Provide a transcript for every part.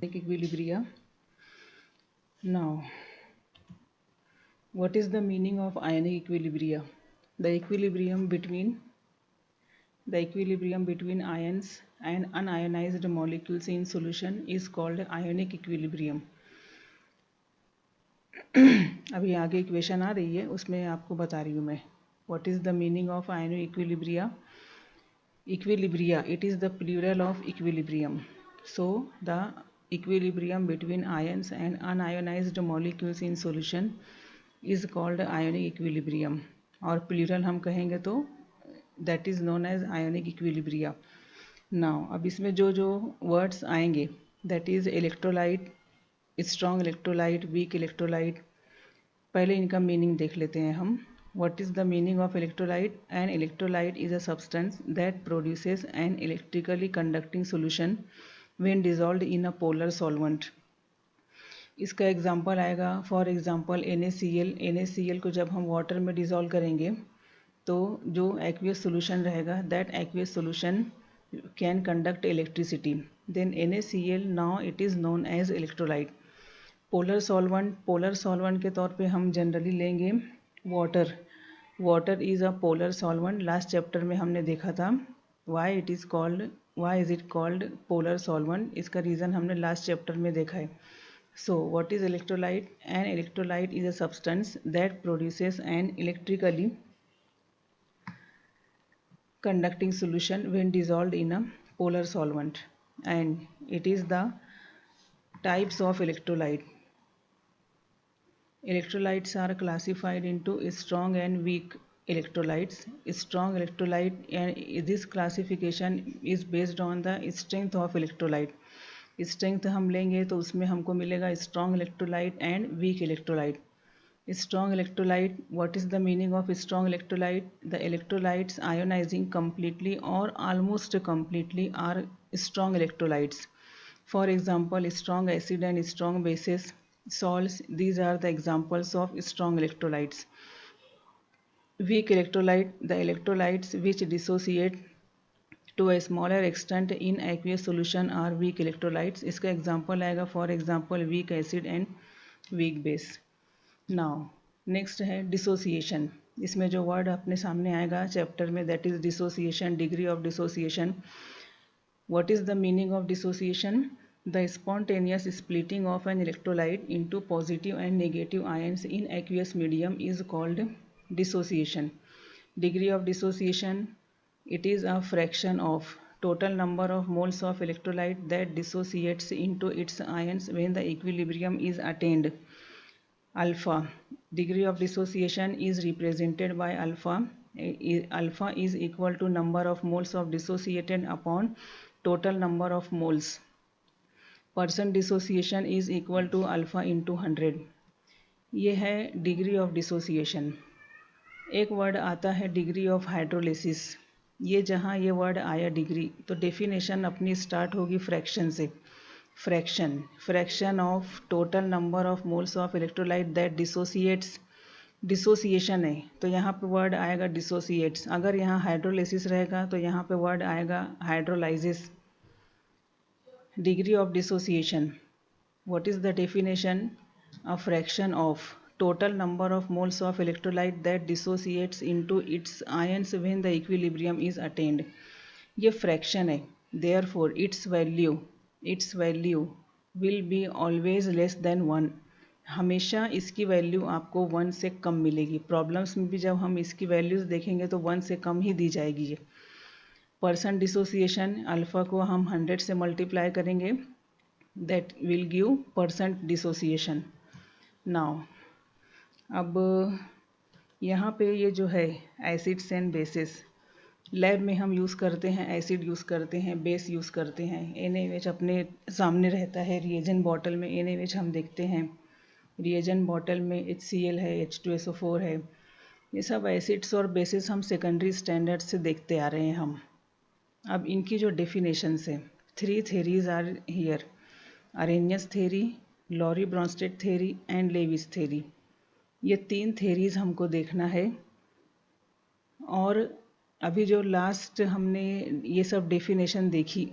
equilibria. Now, what is the meaning of ionic equilibria? The equilibrium between ions and unionized molecules in solution is called ionic equilibrium. अभी आगे equation आ रही है, उसमें आपको बता रही हूँ मैं. What is the meaning of ionic equilibria? Equilibria, it is the plural of equilibrium. So the equilibrium between ions and unionized molecules in solution is called ionic equilibrium. और प्लूरल हम कहेंगे तो that is known as ionic equilibria. Now अब इसमें जो जो words आएंगे, that is electrolyte, strong electrolyte, weak electrolyte. पहले इनका मीनिंग देख लेते हैं हम. What is the meaning of electrolyte? An electrolyte is a substance that produces an electrically conducting solution when dissolved in a polar solvent. इसका example आएगा, for example NaCl. NaCl को जब हम वाटर में डिज़ोल्व करेंगे तो जो एक्वियस सोल्यूशन रहेगा, that aqueous solution can conduct electricity. Then NaCl now it is known as electrolyte. Polar solvent के तौर पे हम जनरली लेंगे water. Water is a polar solvent. Last chapter में हमने देखा था why is it called polar solvent. इसका रीज़न हमने लास्ट चैप्टर में देखा है. So what is electrolyte? An electrolyte is a substance that produces an electrically conducting solution when dissolved in a polar solvent, and it is the types of electrolyte. Electrolytes are classified into strong and weak electrolytes. Strong electrolyte, and this classification is based on the strength of electrolyte. Strength हम लेंगे तो उसमें हमको मिलेगा strong electrolyte and weak electrolyte. Strong electrolyte, what is the meaning of strong electrolyte? The electrolytes ionizing completely or almost completely are strong electrolytes. For example, strong acid and strong bases, salts, these are the examples of strong electrolytes. Weak electrolyte, the electrolytes which dissociate to a smaller extent in aqueous solution are weak electrolytes. इसका example आएगा, for example, weak acid and weak base. Now next है dissociation. इसमें जो word अपने सामने आएगा chapter में, that is dissociation, degree of dissociation. What is the meaning of dissociation? The spontaneous splitting of an electrolyte into positive and negative ions in aqueous medium is called dissociation. Degree of dissociation, it is a fraction of total number of moles of electrolyte that dissociates into its ions when the equilibrium is attained. Alpha, degree of dissociation is represented by alpha. Alpha is equal to number of moles of dissociated upon total number of moles. Percent dissociation is equal to alpha into 100. ये है degree of dissociation. एक word आता है degree of hydrolysis. ये जहाँ ये word आया degree, तो डेफिनेशन अपनी स्टार्ट होगी फ्रैक्शन से. Fraction of total number of moles of electrolyte that dissociates. Dissociation है तो यहाँ पे वर्ड आएगा डिसोसिएट्स. अगर यहाँ हाइड्रोलिसिस रहेगा तो यहाँ पे वर्ड आएगा hydrolysis. Degree of dissociation, what is the definition? A fraction of total number of moles of electrolyte that dissociates into its ions when the equilibrium is attained. ये fraction है, therefore its value will be always less than 1. हमेशा इसकी value आपको 1 से कम मिलेगी. Problems में भी जब हम इसकी वैल्यूज़ देखेंगे तो 1 से कम ही दी जाएगी. ये परसेंट डिसोसिएशन, अल्फ़ा को हम 100 से मल्टीप्लाई करेंगे, that will give percent dissociation. Now अब यहाँ पे ये जो है एसिड्स एंड बेसिस, लैब में हम यूज़ करते हैं एसिड यूज़ करते हैं, बेस यूज़ करते हैं. NaOH अपने सामने रहता है रिएजेंट बॉटल में. NaOH हम देखते हैं रिएजेंट बॉटल में. HCl है, H2SO4 है. ये सब एसिड्स और बेसिस हम सेकेंडरी स्टैंडर्ड से देखते आ रहे हैं हम. अब इनकी जो डेफिनेशंस है, 3 theories are here: Arrhenius theory, Lowry Bronsted theory and Lewis theory. ये 3 थेरीज हमको देखना है. और अभी जो लास्ट हमने ये सब डेफिनेशन देखी,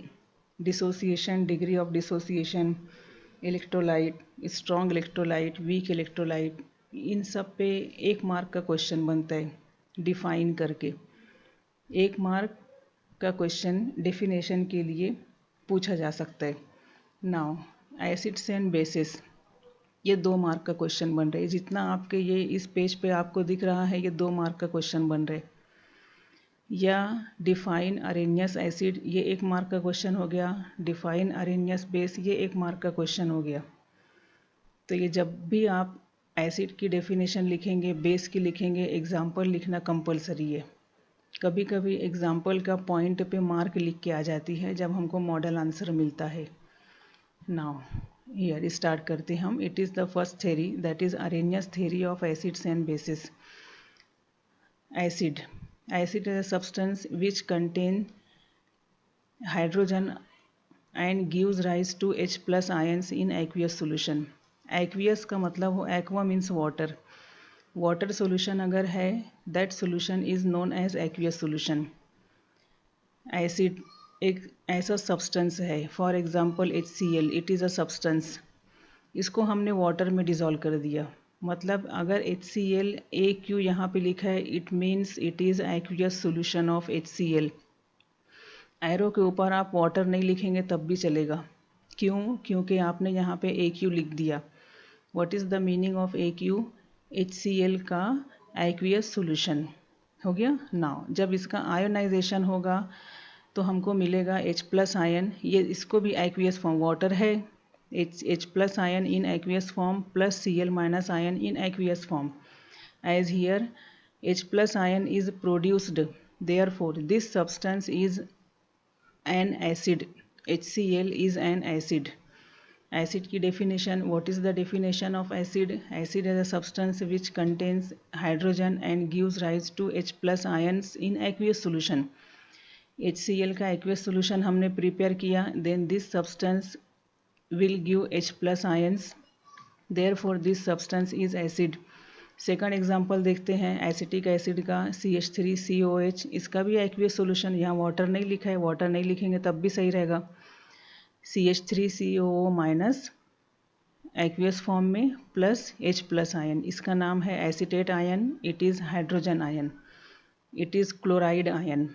dissociation, degree of dissociation, electrolyte, strong electrolyte, weak electrolyte, इन सब पे 1 मार्क का क्वेश्चन बनता है डिफाइन करके। 1 मार्क का क्वेश्चन डेफिनेशन के लिए पूछा जा सकता है। नाउ एसिड्स एंड बेसिस, ये 2 मार्क का क्वेश्चन बन रहे हैं। जितना आपके ये इस पेज पे आपको दिख रहा है, ये 2 मार्क का क्वेश्चन बन रहे। या डिफाइन अरेनियस एसिड, ये 1 मार्क का क्वेश्चन हो गया। डिफाइन अरेनियस बेस, ये 1 मार्क का क्वेश्चन हो गया। तो ये जब भी आप एसिड की डेफिनेशन लिखेंगे, बेस की लिखेंगे, एग्जाम्पल लिखना कंपलसरी है। कभी कभी एग्जाम्पल का पॉइंट पे मार्क लिख के आ जाती है जब हमको मॉडल आंसर मिलता है। नाउ हियर स्टार्ट करते हम। It is the first theory, that is Arrhenius theory of acids and basis. Acid. Acid is a substance which contain hydrogen and gives rise to H plus ions in aqueous solution. Aqueous का मतलब हो, aqua means water. Water solution अगर है, that solution is known as aqueous solution. Acid एक ऐसा substance है, for example HCl, it is a substance. इसको हमने वाटर में डिज़ोल्व कर दिया, मतलब अगर HCl AQ यहाँ पे लिखा है, it means it is aqueous solution of HCl। Arrow के ऊपर आप वाटर नहीं लिखेंगे तब भी चलेगा। क्यों? क्योंकि आपने यहाँ पे AQ लिख दिया। What is the meaning of AQ? HCl का एक्वियस सोल्यूशन हो गया। नाउ जब इसका आयोनाइजेशन होगा तो हमको मिलेगा H प्लस आयन। ये इसको भी एक्वियस फॉर्म, वाटर है, H plus ion in aqueous form plus Cl minus ion in aqueous form. As here H plus ion is produced, therefore this substance is an acid. HCl is an acid. Acid की definition, what is the definition of acid? Acid is a substance which contains hydrogen and gives rise to H plus ions in aqueous solution. HCl का aqueous solution हमने prepare किया, then this substance will give H plus ions, therefore this substance is acid. Second example देखते हैं acetic acid का, CH3COH, इसका भी aqueous solution, यहाँ water नहीं लिखा है, वाटर नहीं लिखेंगे तब भी सही रहेगा। CH3COO माइनस एक्वियस फॉर्म में प्लस H प्लस आयन, इसका नाम है acetate ion, it is hydrogen ion, it is chloride ion.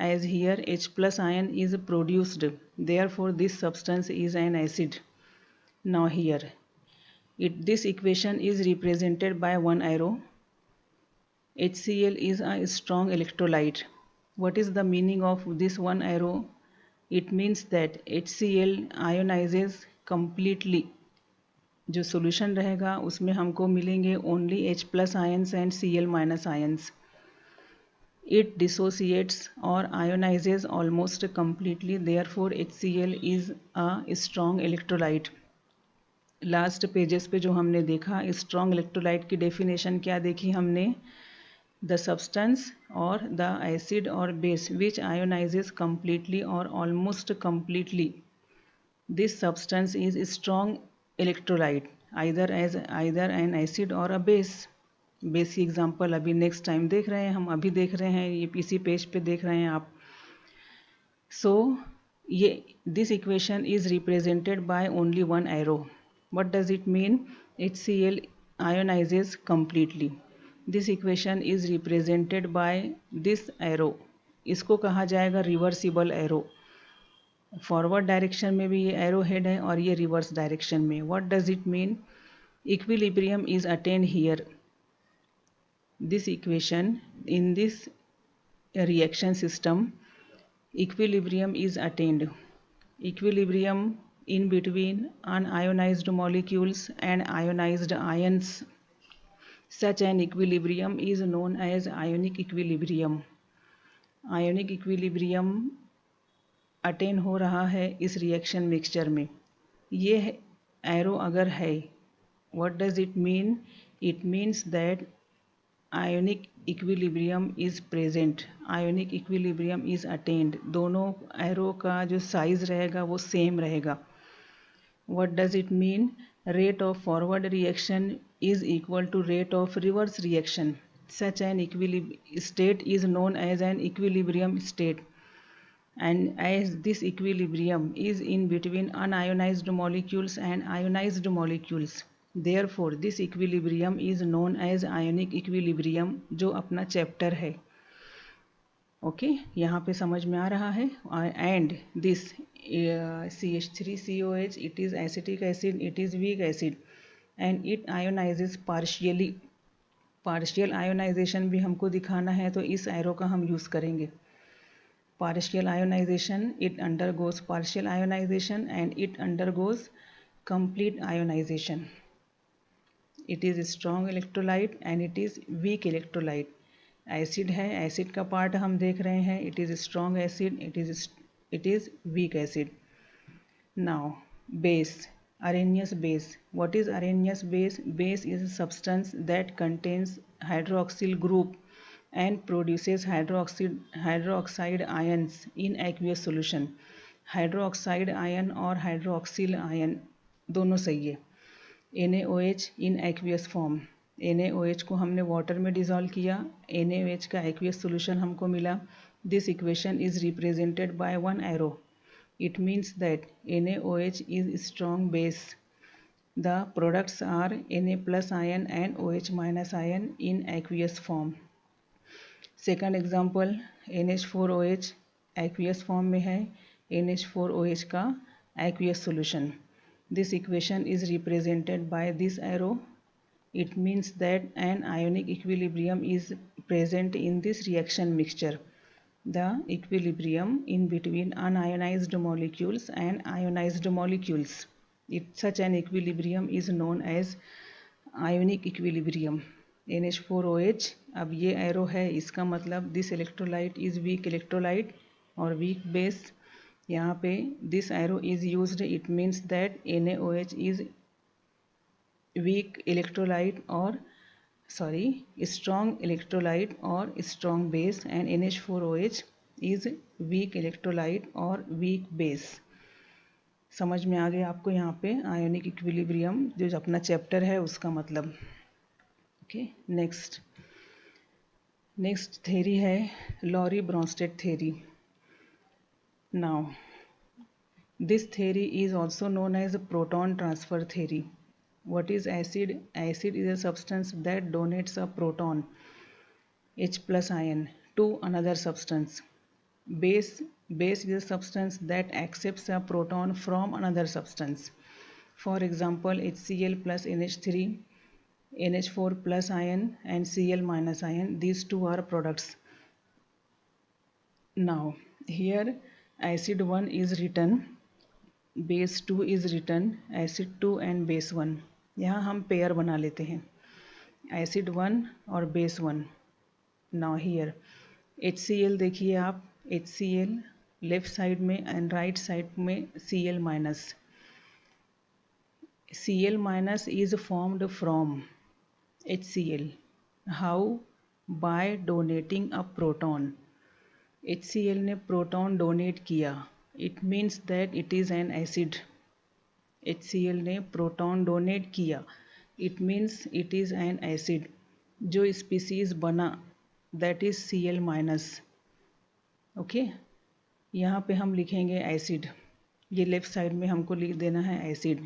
As here H plus ion is produced, therefore this substance is an acid. Now here this equation is represented by one arrow. HCl is a strong electrolyte. What is the meaning of this one arrow? It means that HCl ionizes completely. जो solution रहेगा उसमें हमको मिलेंगे only H plus ions and Cl minus ions. It dissociates or ionizes almost completely, therefore HCl is a strong electrolyte. Last pages पे जो हमने देखा strong electrolyte की डेफिनेशन क्या देखी हमने? द सब्सटेंस और द एसिड और base which ionises completely or almost completely. This substance is strong electrolyte either an acid or a base. Base की एग्जाम्पल अभी नेक्स्ट टाइम देख रहे हैं हम, अभी देख रहे हैं, ये इसी पेज पे देख रहे हैं आप। सो ये this equation is represented by only one arrow. What does it mean? HCl ionises completely. This equation is represented by this arrow. इसको कहा जाएगा रिवर्सिबल एरो। फॉरवर्ड डायरेक्शन में भी ये एरो हेड है और ये रिवर्स डायरेक्शन में। What does it mean? Equilibrium is attend here. This equation, in this reaction system, equilibrium is attained. Equilibrium in between unionized molecules and ionized ions. Such an equilibrium is known as ionic equilibrium. Ionic equilibrium attain हो रहा है इस reaction mixture में। ये arrow अगर है, what does it mean? It means that ionic equilibrium is present, ionic equilibrium is attained. दोनों arrow का जो साइज रहेगा वो सेम रहेगा। what does it mean? Rate of forward reaction is equal to rate of reverse reaction. Such an state is known as an equilibrium state. and as this equilibrium is in between unionized molecules and ionized molecules, therefore this equilibrium is known as ionic equilibrium, जो अपना chapter है. Okay यहाँ पे समझ में आ रहा है. And this CH3COH, it is acetic acid, it is weak acid and it ionises partially. Partial ionisation भी हमको दिखाना है तो इस एरो का हम यूज़ करेंगे. Partial ionization, it undergoes partial ionization and it undergoes complete ionization. It is a strong electrolyte and it is weak electrolyte. Acid है, acid का part हम देख रहे हैं. It is a strong acid, it is weak acid. Now base, Arrhenius base. What is Arrhenius base? Base is a substance that contains hydroxyl group and produces hydroxide ions in aqueous solution. Hydroxide ion और hydroxyl ion दोनों सही है. NaOH in aqueous form. NaOH को हमने water में dissolve किया, NaOH का aqueous solution हमको मिला. This equation is represented by one arrow. It means that NaOH is strong base. The products are Na plus ion and OH minus ion in aqueous form. Second example NH4OH aqueous form में है. NH4OH का aqueous solution. This equation is represented by this arrow. It means that an ionic equilibrium is present in this reaction mixture. The equilibrium in between unionised molecules and ionised molecules. Such an equilibrium is known as ionic equilibrium. NH4OH. अब ये arrow है, इसका मतलब this electrolyte is weak electrolyte और weak base. यहाँ पे this arrow is used, it means that NaOH is weak electrolyte और strong electrolyte और strong base, and NH4OH is weak electrolyte और वीक बेस. समझ में आ गया आपको यहाँ पे आयोनिक इक्विलिब्रियम जो अपना चैप्टर है उसका मतलब. ओके, नेक्स्ट थ्योरी है Lowry Bronsted theory. Now this theory is also known as proton transfer theory. What is acid? Acid is a substance that donates a proton H plus ion to another substance. Base is a substance that accepts a proton from another substance. For example, HCl plus NH3, NH4 plus ion and Cl minus ion. These two are products. Now here acid 1 is written, base 2 is written, acid 2 and base 1. यहाँ हम pair बना लेते हैं acid 1 और base 1. Now here HCl देखिए आप, HCl left side में and right side में Cl minus. Cl minus is formed from HCl. How? By donating a proton. HCl ने प्रोटॉन डोनेट किया. It means that it is an acid. HCl ने proton donate किया. It means it is an acid. जो species बना that is Cl minus. Okay, यहाँ पे हम लिखेंगे एसिड. ये लेफ्ट साइड में हमको लिख देना है acid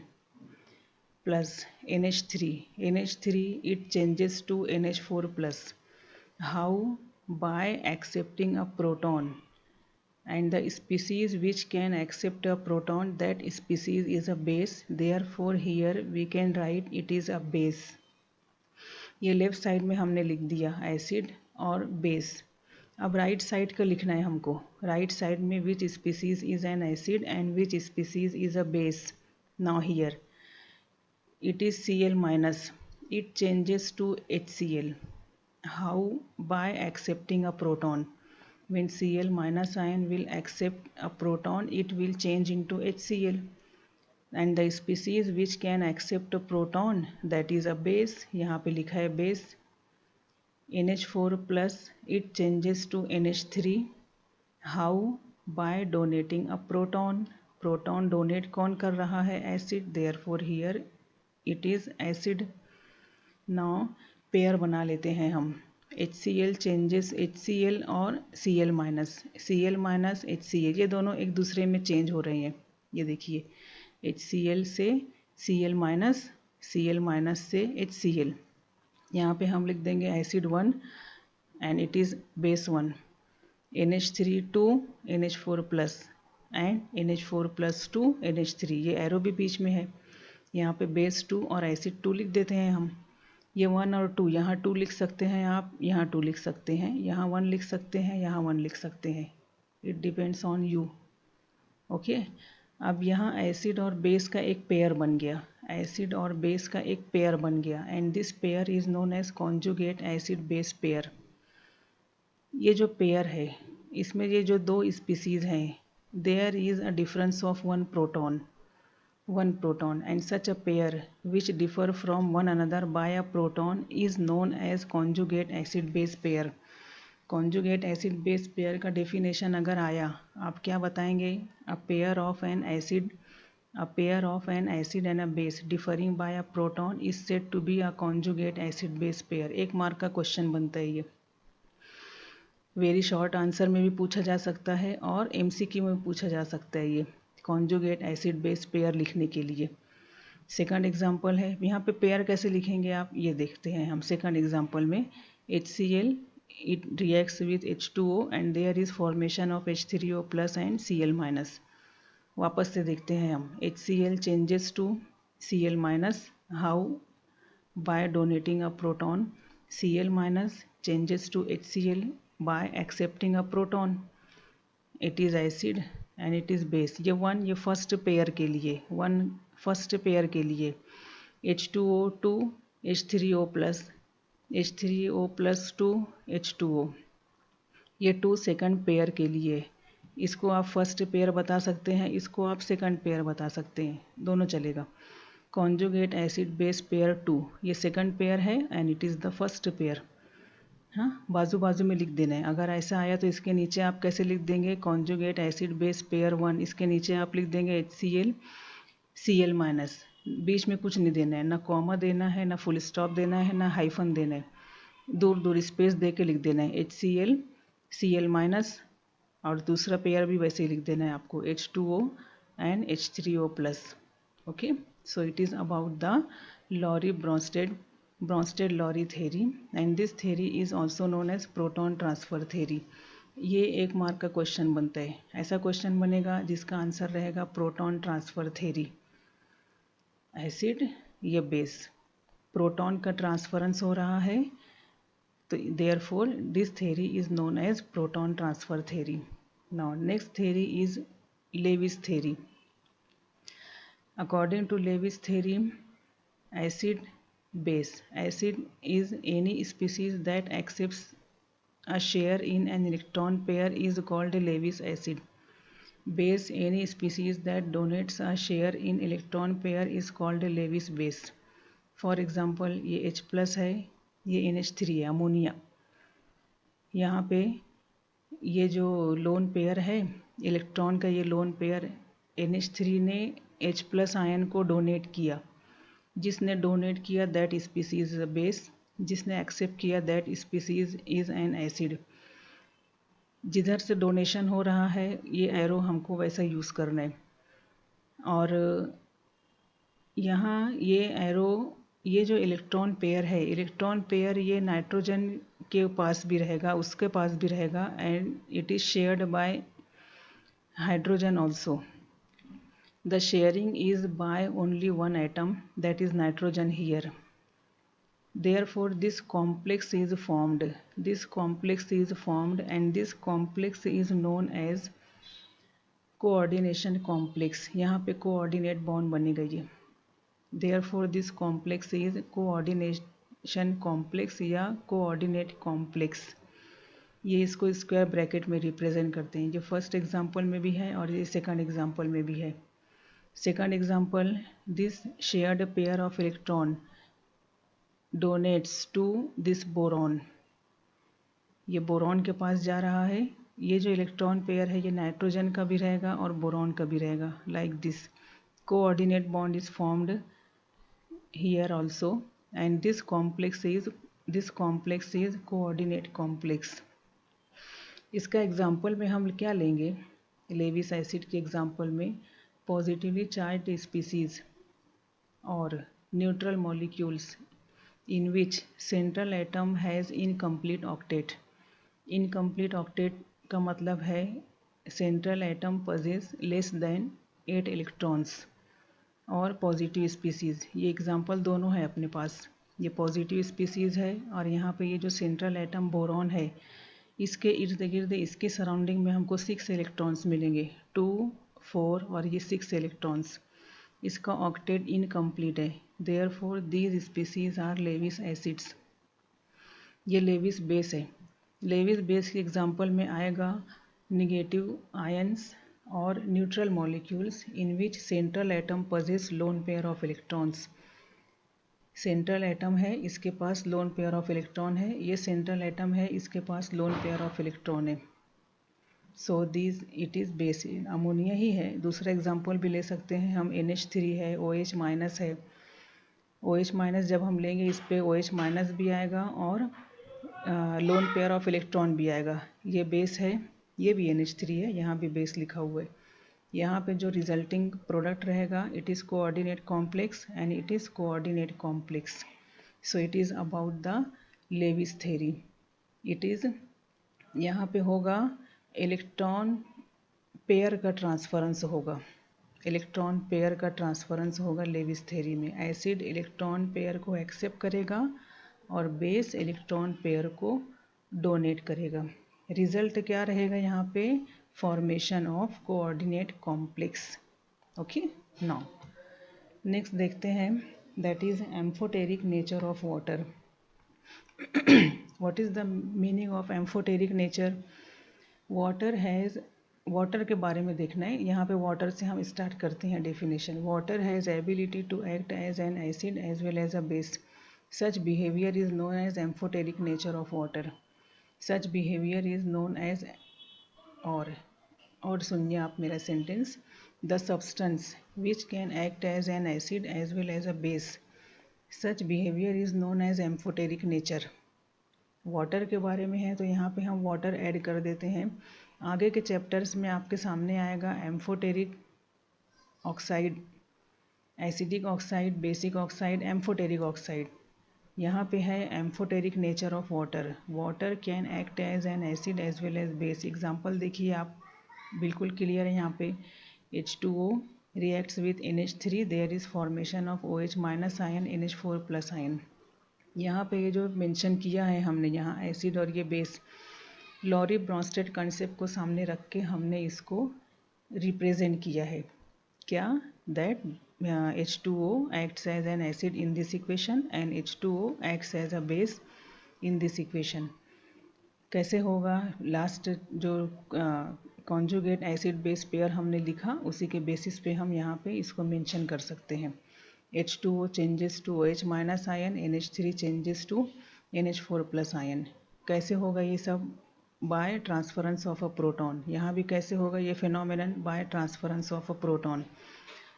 plus NH3. NH3 it changes to NH4 plus. How? By accepting a proton, and the species which can accept a proton, that species is a base. Therefore here we can write it is a base. ये left side में हमने लिख दिया acid और base. अब right side का लिखना है हमको. राइट साइड में which species is an acid and which species is a base. Now here it is Cl minus. It changes to HCl. How? By accepting a proton. When Cl minus ion will accept a proton, it will change into HCl. And the species which can accept a proton, that is a base. यहाँ पे लिखा है base. NH4 plus it changes to NH3. How? By donating a proton. Proton donate कौन कर रहा है? Acid. Therefore here it is acid. Now pair बना लेते हैं हम. HCl चेंजेस HCl और Cl minus, Cl minus HCl, ये दोनों एक दूसरे में चेंज हो रही हैं। ये देखिए HCl से Cl माइनस, Cl माइनस से HCl। यहाँ पे हम लिख देंगे acid 1 and it is base 1, NH3 2 NH4 plus and NH4 plus 2 NH3, ये एरो भी बीच में है। यहाँ पे बेस 2 और एसिड 2 लिख देते हैं हम। ये 1 और 2, यहाँ 2 लिख सकते हैं आप, यहाँ 2 लिख सकते हैं, यहाँ 1 लिख सकते हैं, यहाँ 1 लिख सकते हैं। It depends on you. Okay, अब यहाँ एसिड और बेस का एक पेयर बन गया, एसिड और बेस का एक पेयर बन गया and this pair is known as conjugate acid base pair. ये जो पेयर है, इसमें ये जो दो स्पीसीज हैं, there is a difference of one proton and such a pair which differ from one another by a proton is known as conjugate acid base pair। conjugate acid base pair का definition अगर आया, आप क्या बताएंगे? a pair of an acid and a base differing by a proton is said to be a conjugate acid base pair। एक mark का question बनता है ये, वेरी शॉर्ट आंसर में भी पूछा जा सकता है और MCQ में पूछा जा सकता है ये कॉन्जुगेट एसिड बेस पेयर लिखने के लिए। सेकंड एग्जांपल है, यहाँ पे पेयर कैसे लिखेंगे आप, ये देखते हैं हम। सेकंड एग्जांपल में HCl it reacts with H2O and there is formation of H3O plus and Cl minus। वापस से देखते हैं हम, HCl changes to Cl minus, how? by donating a proton। Cl minus changes to HCl by accepting a proton। it is acid and it is base। ये one, ये first pair के लिए, one first pair के लिए, H2O 2 H3O plus, H3O plus 2 H2O, ये 2 second pair के लिए। इसको आप फर्स्ट पेयर बता सकते हैं, इसको आप सेकंड पेयर बता सकते हैं, दोनों चलेगा। कॉन्जुगेट एसिड बेस पेयर 2, ये सेकंड पेयर है and it is the first pair. हाँ, बाजू बाजू में लिख देना है। अगर ऐसा आया तो इसके नीचे आप कैसे लिख देंगे? कॉन्जुगेट एसिड बेस पेयर 1, इसके नीचे आप लिख देंगे HCl Cl माइनस, बीच में कुछ नहीं देना है, ना कॉमा देना है, ना फुल स्टॉप देना है, ना हाइफन देना है, दूर दूर स्पेस दे के लिख देना है HCl Cl माइनस, और दूसरा पेयर भी वैसे ही लिख देना है आपको, H2O and H3O plus. Okay, so it is about the Laurie-Bronsted-Lowry theory and this theory is also known as proton transfer theory। ये एक मार्क का क्वेश्चन बनता है, ऐसा क्वेश्चन बनेगा जिसका आंसर रहेगा प्रोटॉन ट्रांसफर थ्योरी। एसिड या बेस, प्रोटॉन का ट्रांसफरेंस हो रहा है, तो therefore this theory is known as proton transfer theory. Now next theory is Lewis theory. According to Lewis theory, acid base, acid is any species that accepts a share in an electron pair is called Lewis acid। Base, any species that donates a share in electron pair is called Lewis base। For example, ये H plus है, ये NH3 है, ammonia. यहाँ पे ये जो lone pair है, electron का ये लोन पेयर, NH3 ने H प्लस आयन को डोनेट किया, जिसने डोनेट किया that species is a base, जिसने एक्सेप्ट किया that species is an acid. जिधर से डोनेशन हो रहा है ये एरो हमको वैसा यूज़ करना है, और यहाँ ये एरो, ये जो इलेक्ट्रॉन पेयर है, इलेक्ट्रॉन पेयर ये नाइट्रोजन के पास भी रहेगा, उसके पास भी रहेगा and it is shared by hydrogen also. The sharing is by only one atom, that is nitrogen here। Therefore this complex is formed, this complex is formed and this complex is known as coordination complex। यहाँ पे coordinate bond बनेगा ये, therefore this complex is coordination complex या coordinate complex। ये इसको square bracket में represent करते हैं। ये फर्स्ट एग्जांपल में भी है और ये सेकंड एग्जांपल में भी है। Second example, this shared pair of electron donates to this boron। ये बोरॉन के पास जा रहा है, ये जो इलेक्ट्रॉन पेयर है ये नाइट्रोजन का भी रहेगा और बोरॉन का भी रहेगा, like this. Coordinate bond is formed here also and this complex is this complex is coordinate complex. इसका एग्जाम्पल में हम क्या लेंगे, लेविस एसिड के एग्जाम्पल में पॉजिटिवली चार्ज स्पीसीज और neutral molecules in which central atom has incomplete octet। incomplete octet का मतलब है central atom possess less than 8 electrons और पॉजिटिव स्पीसीज। ये एग्जांपल दोनों है अपने पास, ये पॉजिटिव स्पीसीज है और यहाँ पे ये जो सेंट्रल एटम बोरॉन है इसके इर्द गिर्द इसके सराउंडिंग में हमको 6 इलेक्ट्रॉन्स मिलेंगे, 2, 4 और ये 6 इलेक्ट्रॉन्स। इसका ऑक्टेट इनकम्प्लीट है, therefore these species are Lewis acids. ये लेविस बेस है। लेविस बेस के एग्जांपल में आएगा निगेटिव आयंस और neutral molecules in which central atom possesses lone pair of electrons. Central atom है, इसके पास लोन पेयर ऑफ इलेक्ट्रॉन है, ये सेंट्रल एटम है, इसके पास लोन पेयर ऑफ इलेक्ट्रॉन है। So this it is base, ammonia ही है। दूसरा एग्जांपल भी ले सकते हैं हम, NH3 है, OH माइनस है। OH माइनस जब हम लेंगे इस पे OH माइनस भी आएगा और लोन पेयर ऑफ इलेक्ट्रॉन भी आएगा। ये बेस है, ये भी NH3 है, यहाँ भी बेस लिखा हुआ है। यहाँ पे जो रिजल्टिंग प्रोडक्ट रहेगा it is coordinate complex and it is coordinate complex. So it is about the Lewis theory. It is यहाँ पे होगा इलेक्ट्रॉन पेयर का ट्रांसफरेंस होगा, इलेक्ट्रॉन पेयर का ट्रांसफरेंस होगा लेविस थ्योरी में। एसिड इलेक्ट्रॉन पेयर को एक्सेप्ट करेगा और बेस इलेक्ट्रॉन पेयर को डोनेट करेगा। रिजल्ट क्या रहेगा यहाँ पे, formation of coordinate complex. Okay, now next देखते हैं, that is amphoteric nature of water. What is the meaning of amphoteric nature? Water के बारे में देखना है। यहाँ पे वाटर से हम स्टार्ट करते हैं definition. Water has ability to act as an acid as well as a base. Such behaviour is known as amphoteric nature of water. Such behaviour is known as और सुनिए आप मेरा sentence, the substance which can act as an acid as well as a base, such behaviour is known as amphoteric nature. Water के बारे में है तो यहाँ पे हम वाटर ऐड कर देते हैं। आगे के चैप्टर्स में आपके सामने आएगा amphoteric oxide, acidic oxide, basic oxide, amphoteric oxide. यहाँ पे है amphoteric nature of water. Water can act as an acid as well as base. Example देखिए आप, बिल्कुल क्लियर है यहाँ पे। H2O reacts with NH3, there is formation of OH minus ion, NH4 plus ion. यहाँ पे ये जो मेंशन किया है हमने, यहाँ एसिड और ये बेस, लॉरी ब्रॉन्स्टेड कंसेप्ट को सामने रख के हमने इसको रिप्रेजेंट किया है। क्या? That H2O acts as an acid in this equation and H2O acts as a base in this equation। कैसे होगा? लास्ट जो कॉन्जुगेट एसिड बेस पेयर हमने लिखा उसी के बेसिस पे हम यहाँ पे इसको मेंशन कर सकते हैं। H2O changes to OH minus ion, NH3 changes to NH4 plus ion. कैसे होगा ये सब? By transference of a proton. यहाँ भी कैसे होगा ये phenomenon? By transference of a proton.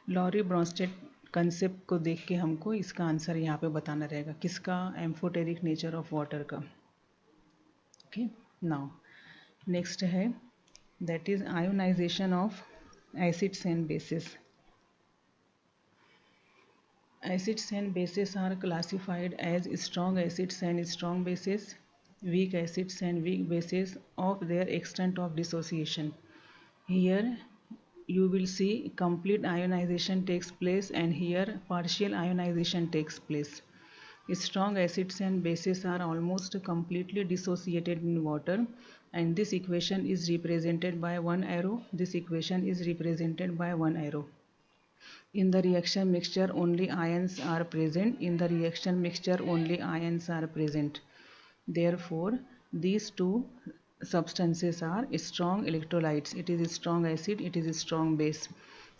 Lowry Bronsted concept को देख के हमको इसका आंसर यहाँ पे बताना रहेगा, किसका? एम्फोटेरिक नेचर ऑफ वाटर का। ओके, नाउ नेक्स्ट है, that is ionisation of acids and bases. Acids and bases are classified as strong acids and strong bases, weak acids and weak bases of their extent of dissociation. Here you will see complete ionization takes place and here partial ionization takes place. Strong acids and bases are almost completely dissociated in water and this equation is represented by one arrow. This equation is represented by one arrow. In the reaction mixture only ions are present. In the reaction mixture only ions are present. Therefore, these two substances are strong electrolytes. It is a strong acid, it is a strong base.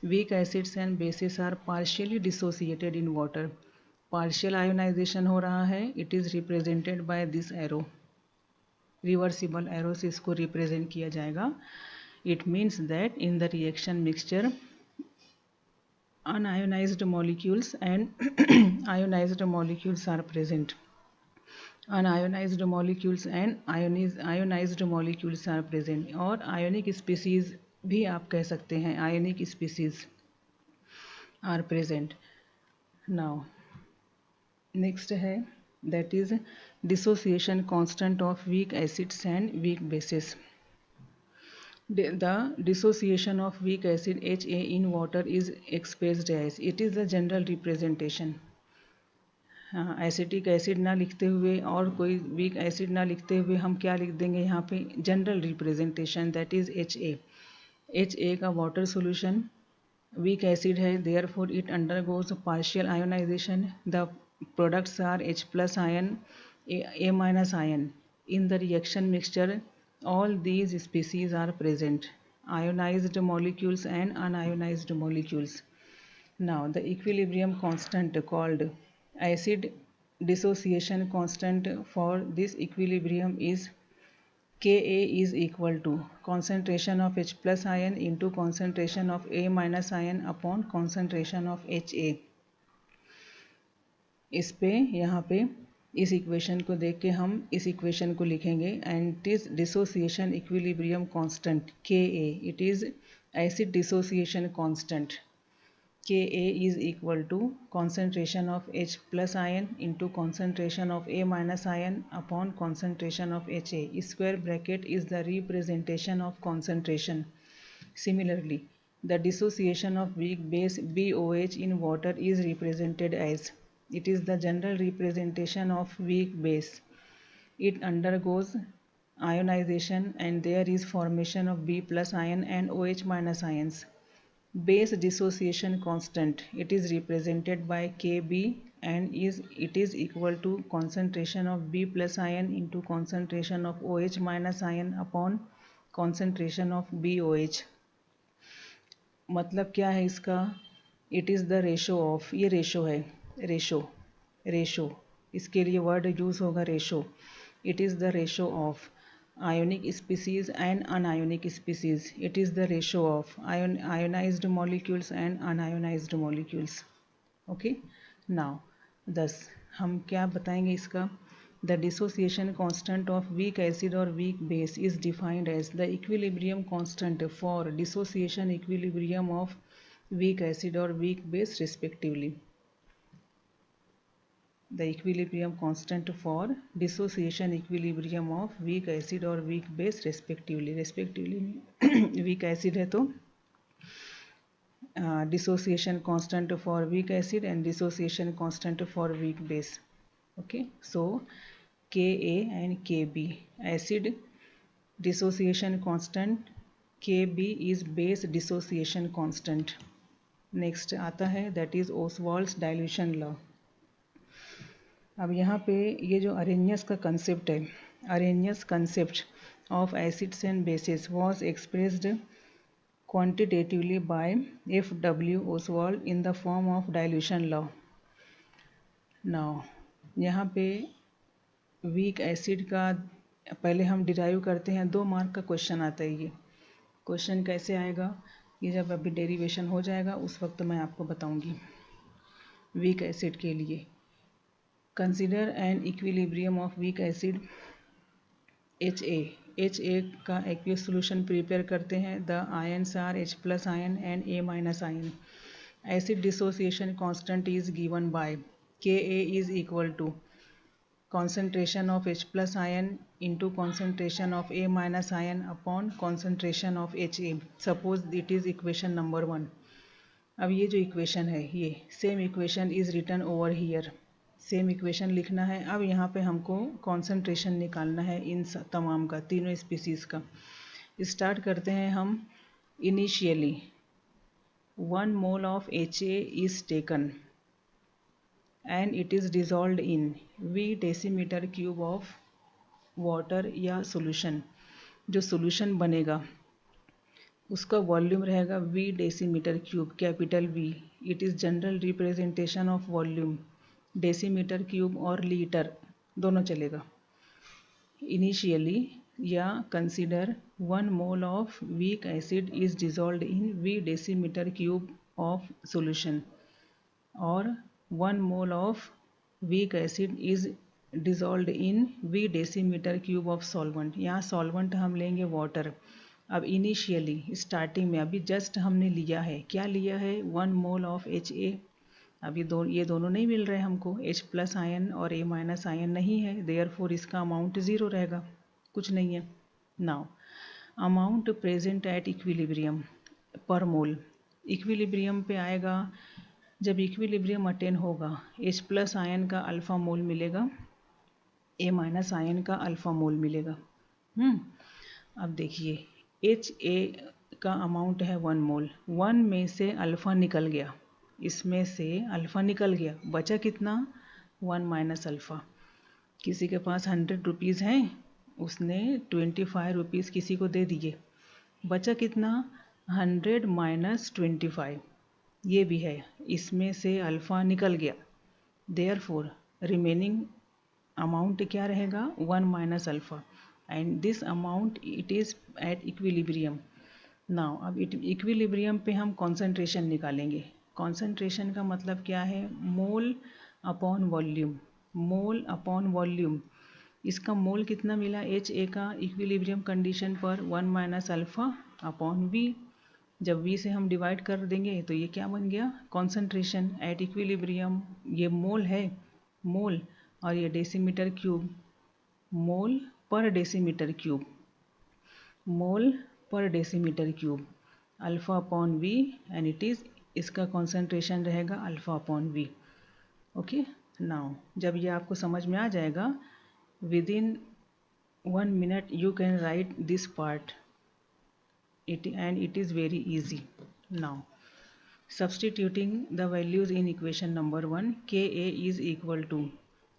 Weak acids and bases are partially dissociated in water. Partial ionization हो रहा है. It is represented by this arrow. Reversible arrow से इसको represent किया जाएगा. It means that in the reaction mixture unionized molecules and ionized molecules are present. Unionised molecules and ionised molecules are present, और ionic species भी आप कह सकते हैं, ionic species are present. Now next है that is dissociation constant of weak acids and weak bases. The dissociation of weak acid HA in water is expressed as, it is the general representation। हाँ, acetic acid ना लिखते हुए और कोई weak acid ना लिखते हुए हम क्या लिख देंगे यहाँ पे, general representation, that is HA। HA का वाटर सॉल्यूशन weak acid है, therefore it undergoes partial ionization, the products are H plus ion, A minus ion in the reaction mixture, all these species are present, ionized molecules and unionized molecules। Now the equilibrium constant called acid dissociation constant for this equilibrium is Ka is equal to concentration of H plus ion into concentration of A minus ion upon concentration of Ha। इस पे यहाँ पे इस equation को देख के हम इस इक्वेशन को लिखेंगे, and it is dissociation equilibrium constant Ka, it is acid dissociation constant Ka is equal to concentration of H plus ion into concentration of A minus ion upon concentration of Ha। Square bracket is the representation of concentration। Similarly, the dissociation of weak base BOH in water is represented as, it is the general representation of weak base, it undergoes ionization and there is formation of B plus ion and OH minus ions। Base dissociation constant, it is represented by Kb and it is equal to concentration of B plus ion into concentration of OH minus ion upon concentration of BOH। मतलब क्या है इसका, it is the ratio of, ये ratio है, ratio इसके लिए word use होगा ratio. It is the ratio of ionic species and anionic species, it is the ratio of ionized molecules and unionized molecules। okay, now thus हम क्या बताएंगे इसका, the dissociation constant of weak acid or weak base is defined as the equilibrium constant for dissociation equilibrium of weak acid or weak base respectively। the equilibrium constant for dissociation equilibrium of weak acid or weak base respectively weak acid है तो dissociation constant for weak acid and dissociation constant for weak base। okay, so Ka and Kb, acid dissociation constant, Kb is base dissociation constant। next आता है that is Oswald's dilution law। अब यहाँ पे ये जो Arrhenius का concept है, Arrhenius concept of acids and bases was expressed quantitatively by F.W. Ostwald in the form of dilution law. Now यहाँ पे वीक एसिड का पहले हम डिराइव करते हैं, 2 मार्क का क्वेश्चन आता है। ये क्वेश्चन कैसे आएगा, ये जब अभी डेरिवेशन हो जाएगा उस वक्त मैं आपको बताऊंगी। वीक एसिड के लिए consider an equilibrium of weak acid HA का एक्वियस सोल्यूशन प्रिपेयर करते हैं। The ions are H plus ion and A minus ion. Acid dissociation constant is given by Ka is equal to concentration of H plus ion into concentration of A minus ion upon concentration of Ha। suppose it is equation number 1। अब ये जो equation है, ये same equation is written over here, same equation लिखना है। अब यहाँ पे हमको कॉन्सेंट्रेशन निकालना है इन तमाम का, तीनों स्पीसीज़ का। स्टार्ट करते हैं हम initially 1 mole of HA is taken and it is dissolved in V decimetre cube of water या सॉल्यूशन। जो सॉल्यूशन बनेगा उसका वॉल्यूम रहेगा V decimetre cube, capital V। It is general representation of volume, decimetre cube और litre दोनों चलेगा। Initially या consider 1 mole of weak acid is dissolved in V decimetre cube of solution, और 1 mole of weak acid is dissolve in V decimetre cube of solvent. यहाँ solvent हम लेंगे water. अब initially starting में अभी जस्ट हमने लिया है, क्या लिया है, 1 मोल ऑफ HA। अब ये दोनों नहीं मिल रहे हमको, H प्लस आयन और A माइनस आयन नहीं है, देयरफॉर इसका अमाउंट 0 रहेगा, कुछ नहीं है। Now amount present at equilibrium पर मोल, इक्विलिब्रियम पे आएगा, जब इक्विलिब्रियम अटेन होगा H प्लस आयन का अल्फ़ा मोल मिलेगा, A माइनस आयन का अल्फ़ा मोल मिलेगा। अब देखिए HA का अमाउंट है 1 मोल, 1 में से अल्फ़ा निकल गया, इसमें से अल्फ़ा निकल गया, बचा कितना, 1 माइनस अल्फ़ा। किसी के पास 100 रुपीज़ हैं, उसने 25 रुपीज़ किसी को दे दिए, बचा कितना, 100 माइनस 25, ये भी है, इसमें से अल्फ़ा निकल गया, देयरफॉर रिमेनिंग अमाउंट क्या रहेगा, 1 minus alpha, and this amount it is at equilibrium. Now अब इक्विलिब्रियम पे हम कॉन्सेंट्रेशन निकालेंगे। कॉन्सेंट्रेशन का मतलब क्या है, मोल अपॉन वॉल्यूम, मोल अपॉन वॉल्यूम। इसका मोल कितना मिला HA का इक्विलिब्रियम कंडीशन पर, 1 माइनस अल्फ़ा अपॉन V। जब V से हम डिवाइड कर देंगे तो ये क्या बन गया, कॉन्सेंट्रेशन एट इक्विलिब्रियम। ये मोल है, मोल, और ये डेसीमीटर क्यूब, मोल पर डेसीमीटर क्यूब, मोल पर decimetre cube, alpha upon V, and it is, इसका कॉन्सेंट्रेशन रहेगा alpha upon V। Okay, now जब ये आपको समझ में आ जाएगा, within 1 minute you can write this part, and it is very easy. Now substituting the values in equation number 1, Ka is equal to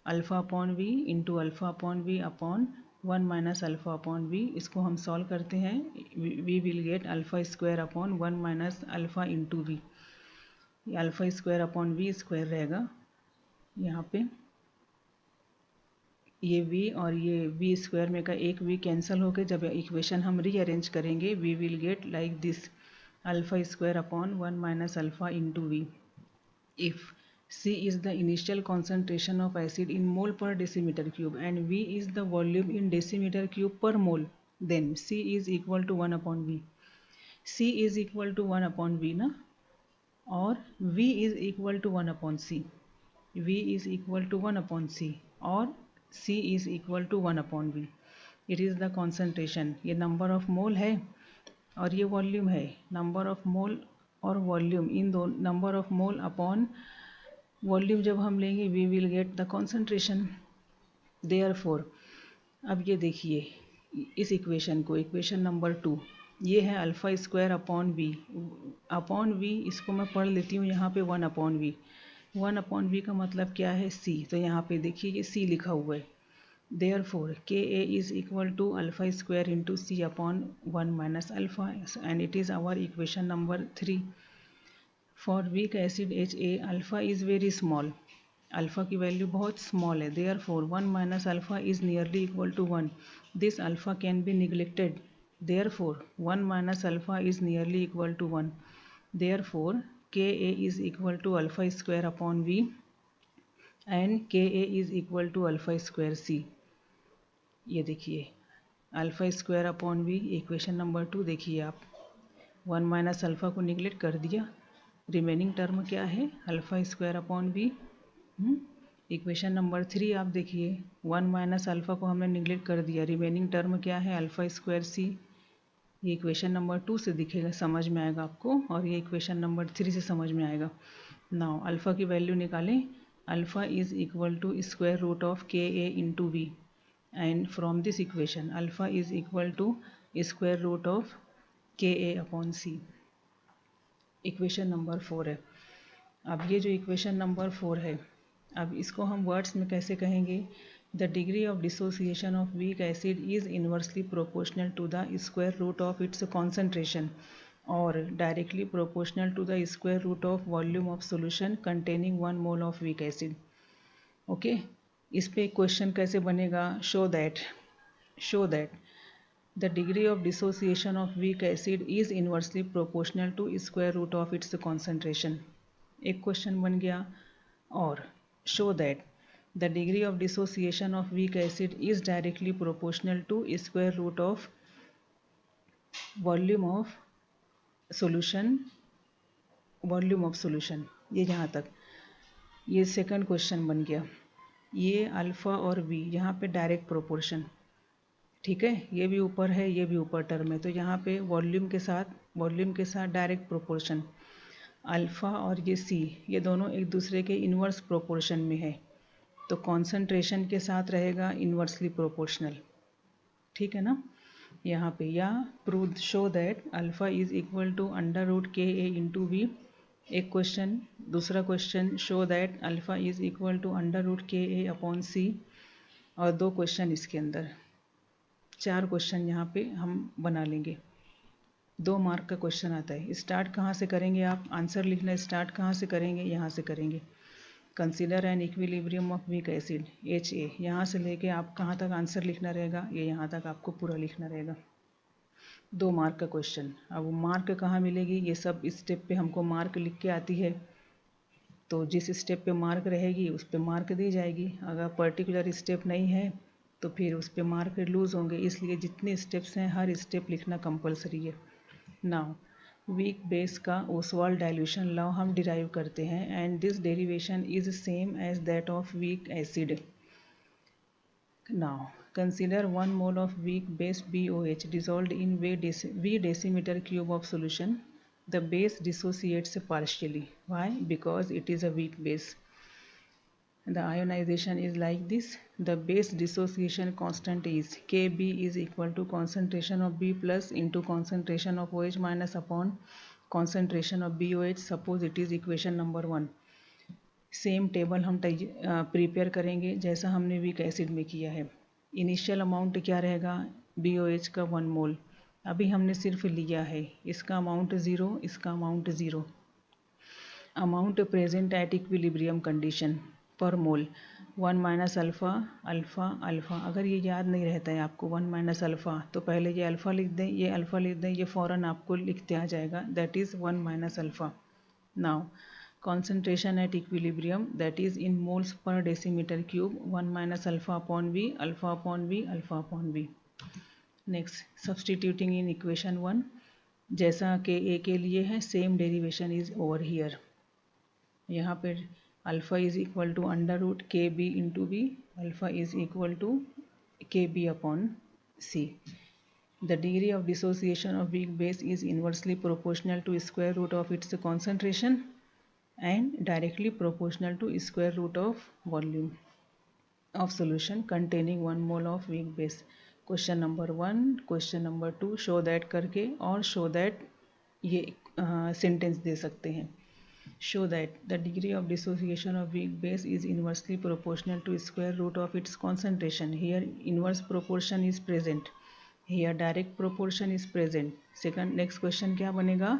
alpha upon V into alpha upon V upon 1 minus alpha upon V। इसको हम solve करते हैं, we will get alpha square upon 1 minus alpha into V। Alpha square upon V square रहेगा, यहाँ पे ये v और ये v स्क्वायर में का एक v कैंसिल होकर जब इक्वेशन हम रीअरेंज करेंगे, we will get like this, alpha square upon 1 minus alpha into v। If C is the initial concentration of acid in mole per decimeter cube and V is the volume in decimeter cube per mole, then C is equal to 1 upon V। C is equal to 1 upon V ना, और V is equal to 1 upon C, V is equal to 1 upon C, और C is equal to 1 upon V। It is the concentration, ये number of मोल है और ये volume है। Number of मोल और volume, इन दो number of mole upon volume जब हम लेंगे, we will get the concentration. Therefore अब ये देखिए इस इक्वेशन को, इक्वेशन नंबर 2, ये है alpha square upon V, upon V इसको मैं पढ़ लेती हूँ यहाँ पे 1 अपॉन V। 1 अपॉन V का मतलब क्या है, C, तो यहाँ पे देखिए ये C लिखा हुआ है। Therefore Ka is equal to alpha square into C upon 1 minus alpha, and it is our equation number 3। For weak acid HA alpha is very small, alpha की वैल्यू बहुत स्मॉल है, therefore 1 minus alpha is nearly equal to 1, this alpha can be neglected, therefore 1 minus alpha is nearly equal to 1, therefore Ka is equal to alpha square upon V and Ka is equal to alpha square C। ये देखिए alpha square upon V, equation number 2 देखिए आप, 1 minus alpha को neglect कर दिया, remaining term क्या है, alpha square upon V। Equation number 3 आप देखिए, 1 माइनस अल्फ़ा को हमने निगलेक्ट कर दिया, रिमेनिंग टर्म क्या है, अल्फ़ा स्क्वायर C। ये इक्वेशन नंबर 2 से दिखेगा, समझ में आएगा आपको, और ये इक्वेशन नंबर 3 से समझ में आएगा। नाउ अल्फ़ा की वैल्यू निकालें, alpha is equal to square root of Ka into V, and from this equation alpha is equal to square root of Ka upon C। Equation number 4 है। अब ये जो इक्वेशन नंबर 4 है, अब इसको हम वर्ड्स में कैसे कहेंगे, the degree of dissociation of weak acid is inversely proportional to the square root of its concentration और directly proportional to the square root of volume of solution containing 1 mole of weak acid. Okay, इस पे question कैसे बनेगा, show that the degree of dissociation of weak acid is inversely proportional to square root of its concentration, एक question बन गया। और show that The degree of dissociation of weak acid is directly proportional to square root of volume of solution, ये यहाँ तक ये second question बन गया। ये अल्फ़ा और वी यहाँ पे डायरेक्ट प्रोपोर्शन, ठीक है, ये भी ऊपर है ये भी ऊपर टर्म है, तो यहाँ पे वॉल्यूम के साथ डायरेक्ट प्रोपोर्शन। अल्फ़ा और ये सी ये दोनों एक दूसरे के इन्वर्स प्रोपोर्शन में है, तो कॉन्सेंट्रेशन के साथ रहेगा इन्वर्सली प्रोपोर्शनल, ठीक है ना। यहाँ पे या prove show that alpha is equal to under root K A into V, एक क्वेश्चन। दूसरा question show that alpha is equal to under root K A upon सी, और दो क्वेश्चन इसके अंदर, 4 क्वेश्चन यहाँ पे हम बना लेंगे। 2 मार्क का क्वेश्चन आता है। स्टार्ट कहाँ से करेंगे आप, आंसर लिखना स्टार्ट कहाँ से करेंगे, यहाँ से करेंगे। Consider N equilibrium of weak acid H A, यहाँ से लेके आप कहाँ तक आंसर लिखना रहेगा, ये यहाँ तक आपको पूरा लिखना रहेगा। 2 मार्क का क्वेश्चन। अब मार्क कहाँ मिलेगी, ये सब स्टेप पे हमको मार्क लिख के आती है, तो जिस स्टेप पे मार्क रहेगी उस पे मार्क दी जाएगी। अगर पर्टिकुलर स्टेप नहीं है तो फिर उस पे मार्क लूज़ होंगे, इसलिए जितने स्टेप्स हैं हर स्टेप लिखना कंपलसरी है। नाउ वीक बेस का ओसवाल्ड डाइल्यूशन लॉ हम डिराइव करते हैं, and this derivation is same as that of weak acid. Now consider 1 mole of weak base BOH dissolved in V decimeter cube of solution. The base dissociates partially. Why? Because it is a weak base. The ionization is like this. The base dissociation constant is Kb is equal to concentration of B plus into concentration of OH minus upon concentration of BOH. Suppose it is equation number 1. Same table हम prepare करेंगे जैसा हमने weak acid में किया है। Initial amount क्या रहेगा, BOH का 1 मोल, अभी हमने सिर्फ लिया है, इसका अमाउंट 0, इसका amount 0। Amount present at equilibrium condition पर मोल 1 माइनस अल्फ़ा अल्फ़ा अल्फ़ा। अगर ये याद नहीं रहता है आपको 1 माइनस अल्फ़ा, तो पहले ये अल्फ़ा लिख दें, ये अल्फ़ा लिख दें, ये फ़ौरन आपको लिखते आ जाएगा, that is 1 minus alpha. Now concentration at equilibrium, that is in moles per decimeter cube, 1 minus alpha upon V, alpha upon V, alpha upon V. Next, substituting in equation 1, जैसा कि A के लिए है same derivation is over here. यहाँ पर alpha is equal to under root KB into V, alpha is equal to KB upon C. The degree of dissociation of weak base is inversely proportional to square root of its concentration and directly proportional to square root of volume of solution containing 1 mole of weak base. Question number 1, question number 2 show that करके और show that ये sentence दे सकते हैं। Show that the degree of dissociation of weak base is inversely proportional to square root of its concentration. Here inverse proportion is present, here direct proportion is present. Second, next question क्या बनेगा,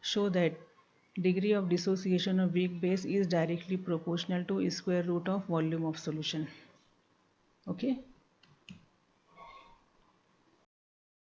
show that degree of dissociation of weak base is directly proportional to square root of volume of solution. Okay.